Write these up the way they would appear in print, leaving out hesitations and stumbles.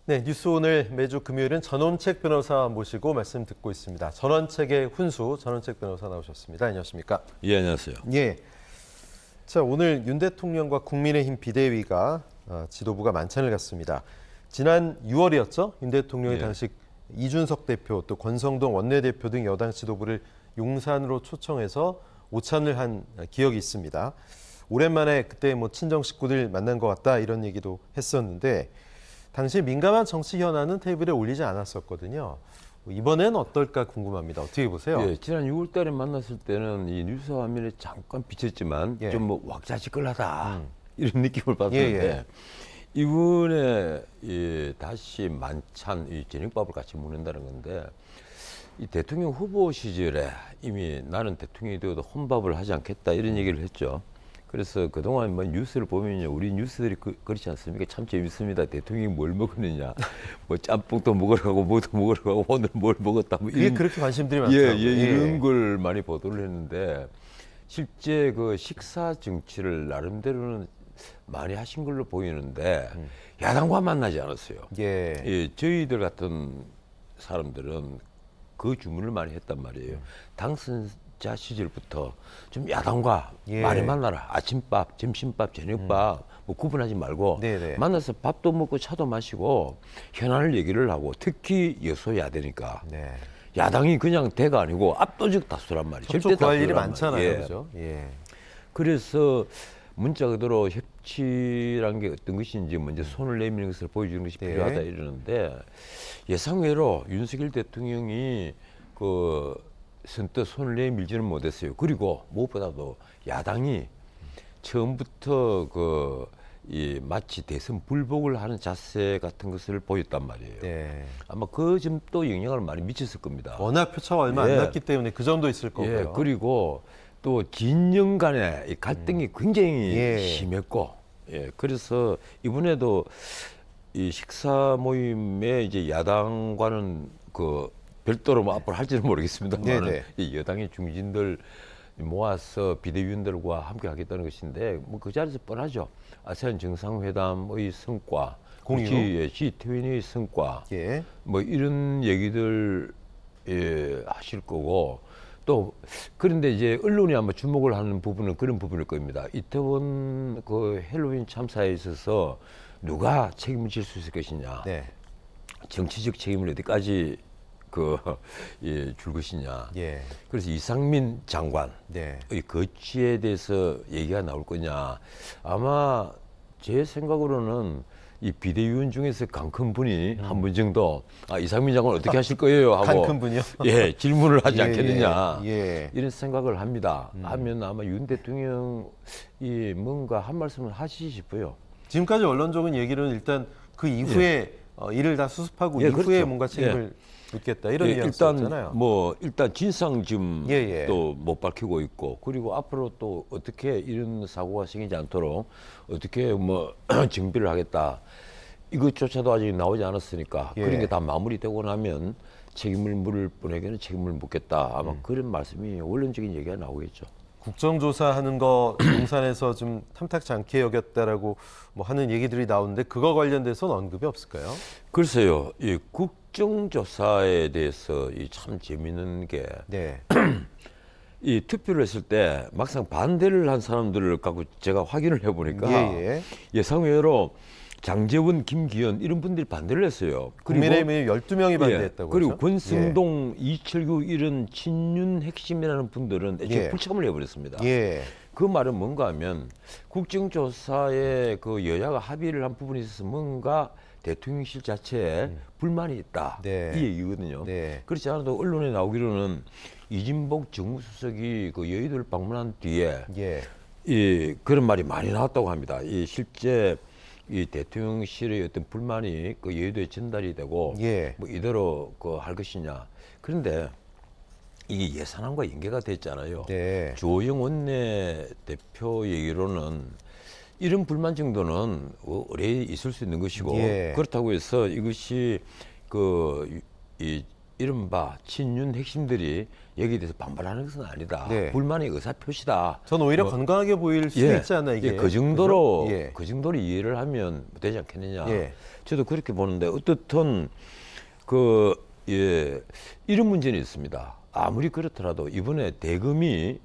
네, 뉴스 오늘 매주 금요일은 전원책 변호사 모시고 말씀 듣고 있습니다. 전원책의 훈수 전원책 변호사 나오셨습니다. 안녕하십니까? 예, 안녕하세요. 예. 자, 오늘 윤 대통령과 국민의힘 비대위가 지도부가 만찬을 갖습니다. 지난 6월이었죠. 윤 대통령이 예. 당시 이준석 대표 또 권성동 원내대표 등 여당 지도부를 용산으로 초청해서 오찬을 한 기억이 있습니다. 오랜만에 그때 뭐 친정 식구들 만난 것 같다 이런 얘기도 했었는데 당시 민감한 정치 현안은 테이블에 올리지 않았었거든요. 이번엔 어떨까 궁금합니다. 어떻게 보세요? 예, 지난 6월 달에 만났을 때는 이 뉴스 화면에 잠깐 비쳤지만 예. 좀 뭐 왁자지껄하다 이런 느낌을 받았는데 예. 이번에 다시 만찬 이 저녁밥을 같이 먹는다는 건데 이 대통령 후보 시절에 이미 나는 대통령이 되어도 혼밥을 하지 않겠다 이런 얘기를 했죠. 그래서 그동안 뭐 뉴스를 보면요, 우리 뉴스들이 그렇지 않습니까? 참 재밌습니다. 대통령이 뭘 먹었느냐, 뭐 짬뽕도 먹으러 가고 뭐도 먹으러 가고 오늘 뭘 먹었다, 뭐 그게 이런 그렇게 관심들이 예, 많더라고요. 이런 걸 많이 보도를 했는데 실제 그 식사 정치를 나름대로는 많이 하신 걸로 보이는데 야당과 만나지 않았어요. 예. 예, 저희들 같은 사람들은 그 주문을 많이 했단 말이에요. 당선자 시절부터 좀 야당과 예. 많이 만나라. 아침밥, 점심밥, 저녁밥 뭐 구분하지 말고 네네. 만나서 밥도 먹고 차도 마시고 현안을 얘기를 하고 특히 여소야대니까 네. 야당이 그냥 대가 아니고 압도적 다수란 말이에요. 접촉 구할 일이 다수란 많잖아요, 말이에요. 예. 그죠? 예. 그래서 문자 그대로 협치란 게 어떤 것인지 먼저 손을 내미는 것을 보여주는 것이 네. 필요하다 이러는데 예상외로 윤석열 대통령이 그 선뜻 손을 내밀지는 못했어요. 그리고 무엇보다도 야당이 처음부터 이 마치 대선 불복을 하는 자세 같은 것을 보였단 말이에요. 네. 아마 그 점도 영향을 많이 미쳤을 겁니다. 워낙 표차가 얼마 예. 안 났기 때문에 그 정도 있을 거고요. 예, 그리고 또 진영 간의 이 갈등이 굉장히 예. 심했고, 예, 그래서 이번에도 이 식사 모임에 이제 야당과는 그 별도로 뭐 앞으로 할지는 모르겠습니다만 네네. 이 여당의 중진들 모아서 비대위원들과 함께 하겠다는 것인데 뭐 그 자리에서 뻔하죠. 아세안 정상회담의 성과, 공유. G20의 성과, 예. 뭐 이런 얘기들 하실 거고 또 그런데 이제 언론이 아마 주목을 하는 부분은 그런 부분일 겁니다. 이태원 그 헬로윈 참사에 있어서 누가 책임을 질 수 있을 것이냐, 네. 정치적 책임을 어디까지 줄 것이냐. 예. 그래서 이상민 장관의 네. 거취에 대해서 얘기가 나올 거냐. 아마 제 생각으로는 이 비대위원 중에서 강 큰 분이 한 분 정도 이상민 장관 어떻게 하실 거예요 하고 간 큰 분이요? 예, 질문을 하지 예, 않겠느냐 예. 이런 생각을 합니다. 하면 아마 윤 대통령이 뭔가 한 말씀을 하시지 싶어요. 지금까지 언론적인 얘기는 일단 그 이후에 일을 다 수습하고 예, 이후에 그렇죠. 뭔가 책임을 묻겠다 이런 예, 뉘앙스였잖아요. 일단 진상 지금 예, 예. 또 못 밝히고 있고 그리고 앞으로 또 어떻게 이런 사고가 생기지 않도록 어떻게 뭐 정비를 하겠다 이것조차도 아직 나오지 않았으니까 예. 그런 게 다 마무리되고 나면 책임을 물을 분에게는 책임을 묻겠다 아마 그런 말씀이 원론적인 얘기가 나오겠죠. 국정조사하는 거 용산에서 좀 탐탁지 않게 여겼다라고 뭐 하는 얘기들이 나오는데 그거 관련돼서는 언급이 없을까요? 글쎄요, 이 국정조사에 대해서 이 참 재미있는 게 네. 이 투표를 했을 때 막상 반대를 한 사람들을 갖고 제가 확인을 해보니까 예. 예상외로 장제원, 김기현 이런 분들이 반대를 했어요. 국민의힘이 12명이 반대했다고 그리고 그러죠? 권성동, 이철규 이런 친윤 핵심이라는 분들은 애초에 예. 불참을 해버렸습니다. 예. 그 말은 뭔가 하면 국정조사에 그 여야가 합의를 한 부분이 있어서 뭔가 대통령실 자체에 불만이 있다. 네. 이 얘기거든요. 네. 그렇지 않아도 언론에 나오기로는 이진복 정무수석이 그 여의도를 방문한 뒤에 예. 그런 말이 많이 나왔다고 합니다. 실제 이 대통령실의 어떤 불만이 그 여의도에 전달이 되고 예. 뭐 이대로 할 것이냐. 그런데 이게 예산안과 연계가 됐잖아요. 네. 주호영 원내대표 얘기로는 이런 불만 정도는 오래 있을 수 있는 것이고 예. 그렇다고 해서 이것이 이 이른바 친윤 핵심들이 여기에 대해서 반발하는 것은 아니다. 네. 불만의 의사 표시다. 전 오히려 건강하게 보일 수도 예, 있지 않나 이게. 예, 그 정도로 그죠? 예. 그 정도로 이해를 하면 되지 않겠느냐. 예. 저도 그렇게 보는데 어떻든 그 예, 이런 문제는 있습니다. 아무리 그렇더라도 이번에 대금이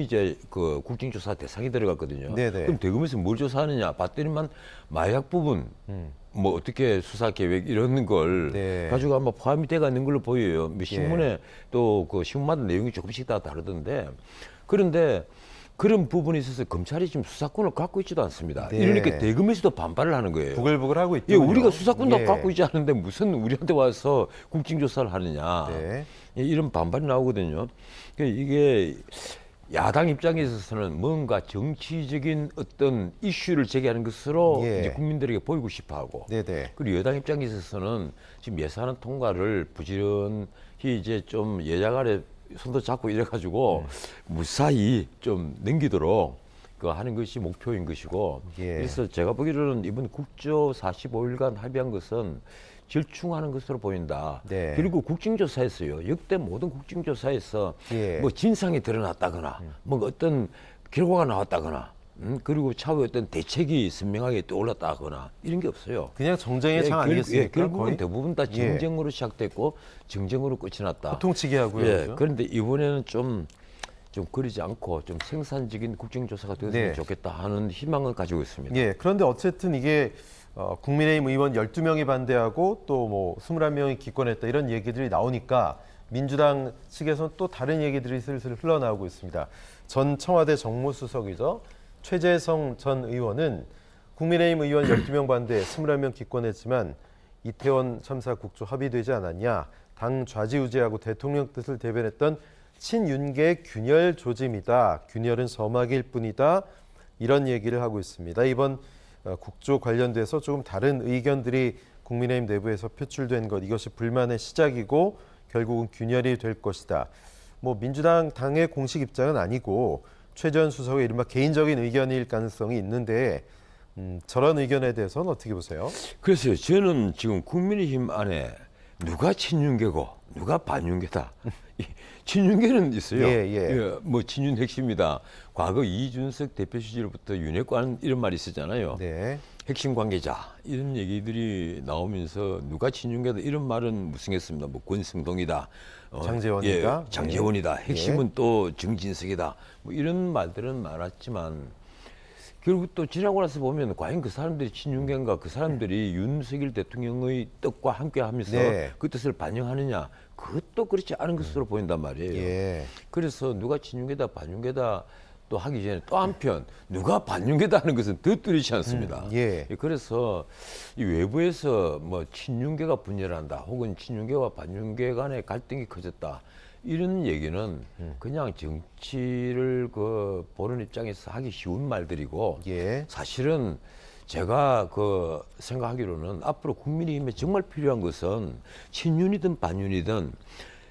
이제 그 국정조사 대상이 들어갔거든요. 네네. 그럼 대금에서 뭘 조사하느냐? 봤더니만 마약 부분, 뭐 어떻게 수사 계획 이런 걸 네. 가지고 아마 포함이 돼가 있는 걸로 보여요. 뭐 신문에 또 그 신문마다 내용이 조금씩 다 다르던데 그런데 그런 부분에 있어서 검찰이 지금 수사권을 갖고 있지도 않습니다. 네. 이러니까 대금에서도 반발을 하는 거예요. 부글부글 하고 있죠. 예, 우리가 수사권도 예. 갖고 있지 않은데 무슨 우리한테 와서 국정조사를 하느냐. 네. 예, 이런 반발이 나오거든요. 그러니까 이게 야당 입장에 있어서는 뭔가 정치적인 어떤 이슈를 제기하는 것으로 예. 이제 국민들에게 보이고 싶어하고 네네. 그리고 여당 입장에 있어서는 지금 예산 통과를 부지런히 이제 좀 여야 간에 손도 잡고 이래가지고 무사히 좀 넘기도록 그 하는 것이 목표인 것이고 예. 그래서 제가 보기로는 이번 국조 45일간 합의한 것은 절충하는 것으로 보인다. 네. 그리고 국정조사에서요. 역대 모든 국정조사에서 예. 뭐 진상이 드러났다거나 뭐 어떤 결과가 나왔다거나 그리고 차후에 어떤 대책이 선명하게 떠올랐다거나 이런 게 없어요. 그냥 정쟁의 장 아니겠습니까? 결국은 거의? 대부분 다 예. 정쟁으로 시작됐고 정쟁으로 끝이 났다. 호통치게 하고요. 예, 그죠? 그런데 이번에는 좀 그러지 않고 좀 생산적인 국정조사가 되었으면 네. 좋겠다 하는 희망을 가지고 있습니다. 예. 그런데 어쨌든 이게 국민의힘 의원 12명이 반대하고 또 뭐 21명이 기권했다 이런 얘기들이 나오니까 민주당 측에서는 또 다른 얘기들이 슬슬 흘러나오고 있습니다. 전 청와대 정무수석이죠. 최재성 전 의원은 국민의힘 의원 12명 반대 21명 기권했지만 이태원 참사 국조 합의되지 않았냐. 당 좌지우지하고 대통령 뜻을 대변했던 친윤계 균열 조짐이다. 균열은 서막일 뿐이다. 이런 얘기를 하고 있습니다. 이번 국조 관련돼서 조금 다른 의견들이 국민의힘 내부에서 표출된 것 이것이 불만의 시작이고 결국은 균열이 될 것이다. 뭐 민주당 당의 공식 입장은 아니고 최 전 수석의 이른바 개인적인 의견일 가능성이 있는데 저런 의견에 대해서는 어떻게 보세요? 그래서 저는 지금 국민의힘 안에 누가 친윤계고 누가 반윤계다. 이 친윤계는 있어요. 뭐 친윤 핵심이다. 과거 이준석 대표 시절부터 윤핵관 이런 말이 있었잖아요. 네. 핵심 관계자 이런 얘기들이 나오면서 누가 친윤계다 이런 말은 무성했습니다. 뭐 권성동이다. 장제원이다. 예, 장제원이다. 핵심은 또 정진석이다. 뭐 이런 말들은 많았지만 결국 또 지나고 나서 보면 과연 그 사람들이 친윤계인가 그 사람들이 윤석열 대통령의 뜻과 함께하면서 네. 그 뜻을 반영하느냐 그것도 그렇지 않은 것으로 보인단 말이에요. 예. 그래서 누가 친윤계다 반윤계다 또 하기 전에 또 한편 누가 반윤계다 하는 것은 더 뚜렷이 않습니다. 예. 그래서 이 외부에서 뭐 친윤계가 분열한다 혹은 친윤계와 반윤계 간의 갈등이 커졌다 이런 얘기는 그냥 정치를 그 보는 입장에서 하기 쉬운 말들이고 예. 사실은 제가 그 생각하기로는 앞으로 국민의힘에 정말 필요한 것은 친윤이든 반윤이든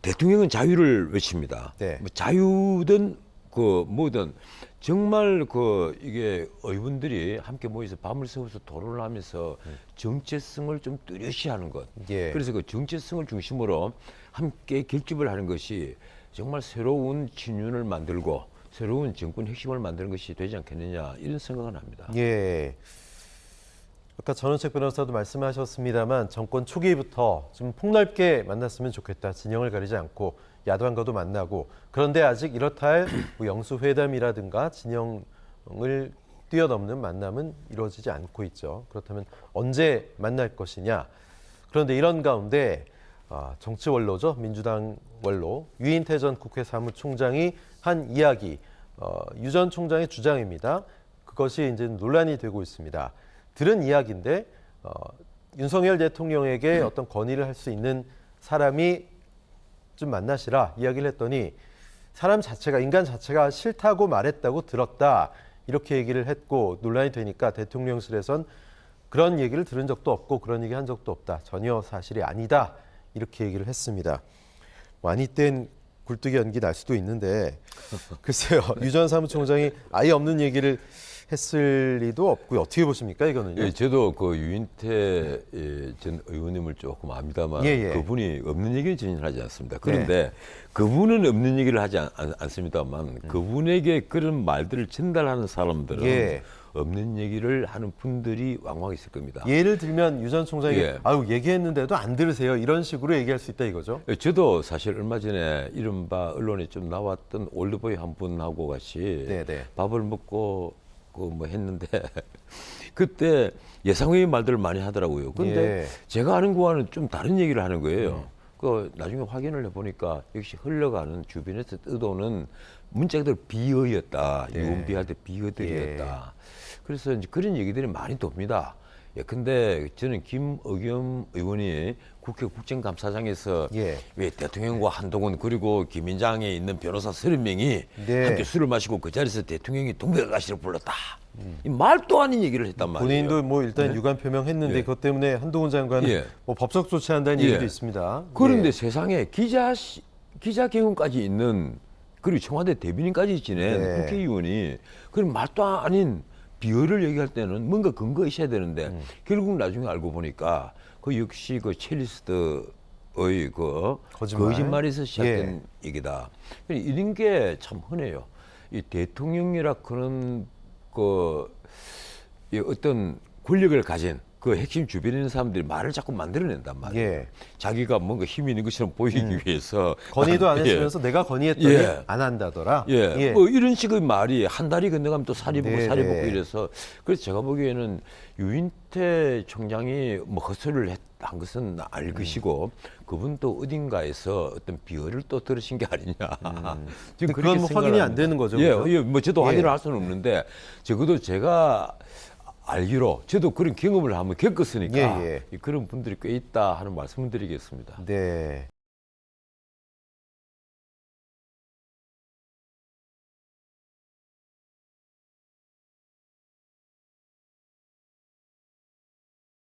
대통령은 자유를 외칩니다. 네. 뭐 자유든 그 뭐든 정말 그 이게 의원들이 함께 모여서 밤을 새워서 토론을 하면서 정체성을 좀 뚜렷이 하는 것. 예. 그래서 그 정체성을 중심으로 함께 결집을 하는 것이 정말 새로운 친윤을 만들고 새로운 정권 핵심을 만드는 것이 되지 않겠느냐 이런 생각은 합니다. 예. 아까 전원책 변호사도 말씀하셨습니다만 정권 초기부터 좀 폭넓게 만났으면 좋겠다. 진영을 가리지 않고 야당과도 만나고 그런데 아직 이렇다 할 뭐 영수회담이라든가 진영을 뛰어넘는 만남은 이루어지지 않고 있죠. 그렇다면 언제 만날 것이냐. 그런데 이런 가운데 정치 원로죠. 민주당 원로 유인태 전 국회 사무총장이 한 이야기 유 전 총장의 주장입니다. 그것이 이제 논란이 되고 있습니다. 들은 이야기인데 윤석열 대통령에게 어떤 건의를 할 수 있는 사람이 좀 만나시라 이야기를 했더니 사람 자체가 인간 자체가 싫다고 말했다고 들었다 이렇게 얘기를 했고 논란이 되니까 대통령실에선 그런 얘기를 들은 적도 없고 그런 얘기 한 적도 없다 전혀 사실이 아니다 이렇게 얘기를 했습니다. 많이 뗀 굴뚝이 연기 날 수도 있는데 글쎄요 유 전 사무총장이 아예 없는 얘기를 했을 리도 없고요. 어떻게 보십니까 이거는요? 예, 저도 그 유인태 전 의원님을 조금 압니다만 예, 예. 그분이 없는 얘기를 전혀 하지 않습니다. 그런데 그분은 없는 얘기를 하지 않습니다만 그분에게 그런 말들을 전달하는 사람들은 예. 없는 얘기를 하는 분들이 왕왕 있을 겁니다. 예를 들면 유 전 총장이 예. 아유 얘기했는데도 안 들으세요 이런 식으로 얘기할 수 있다 이거죠? 예, 저도 사실 얼마 전에 이른바 언론에 좀 나왔던 올드보이 한 분하고 같이 네네. 밥을 먹고 그 뭐 했는데 그때 예상외의 말들을 많이 하더라고요. 근데 예. 제가 아는 거와는 좀 다른 얘기를 하는 거예요. 그 나중에 확인을 해보니까 역시 흘러가는 주변에서 떠도는 문자들 비어였다. 네. 유언비할 때 비어들이었다. 그래서 이제 그런 얘기들이 많이 돕니다. 예, 근데 저는 김의겸 의원이 국회 국정감사장에서 예. 왜 대통령과 한동훈 그리고 김인장에 있는 변호사 30명이 네. 함께 술을 마시고 그 자리에서 대통령이 동백아가씨를 불렀다. 이 말도 아닌 얘기를 했단 말이에요. 본인도 뭐 일단 유감 표명했는데 예. 그것 때문에 한동훈 장관은 예. 뭐 법적 조치한다는 예. 얘기도 있습니다. 그런데 예. 세상에 기자 경험까지 있는 그리고 청와대 대변인까지 지낸 네. 국회의원이 그런 말도 아닌 비어를 얘기할 때는 뭔가 근거가 있어야 되는데 결국 나중에 알고 보니까 그 역시 그 첼리스트의 그 거짓말에서 시작된 얘기다. 이런 게 참 흔해요. 이 대통령이라 그런 이 어떤 권력을 가진 그 핵심 주변에 있는 사람들이 말을 자꾸 만들어낸단 말이에요. 예. 자기가 뭔가 힘이 있는 것처럼 보이기 위해서 건의도 안 예. 했으면서 내가 건의했더니 예. 안 한다더라. 예, 뭐 이런 식의 말이 한 달이 건너가면 또 살이 붙고 네, 살이 네. 붙고 이래서 그래서 제가 보기에는 유인태 총장이 뭐 헛소리를 한 것은 알 것이고 그분도 어딘가에서 어떤 비어를 또 들으신 게 아니냐. 근데 그렇게 그건 뭐 확인이 생각을 안 되는 거죠, 예, 그죠? 예, 뭐 저도 예. 확인을 할 수는 없는데 적어도 제가 알기로 저도 그런 경험을 한번 겪었으니까 예, 그런 분들이 꽤 있다 하는 말씀을 드리겠습니다. 네.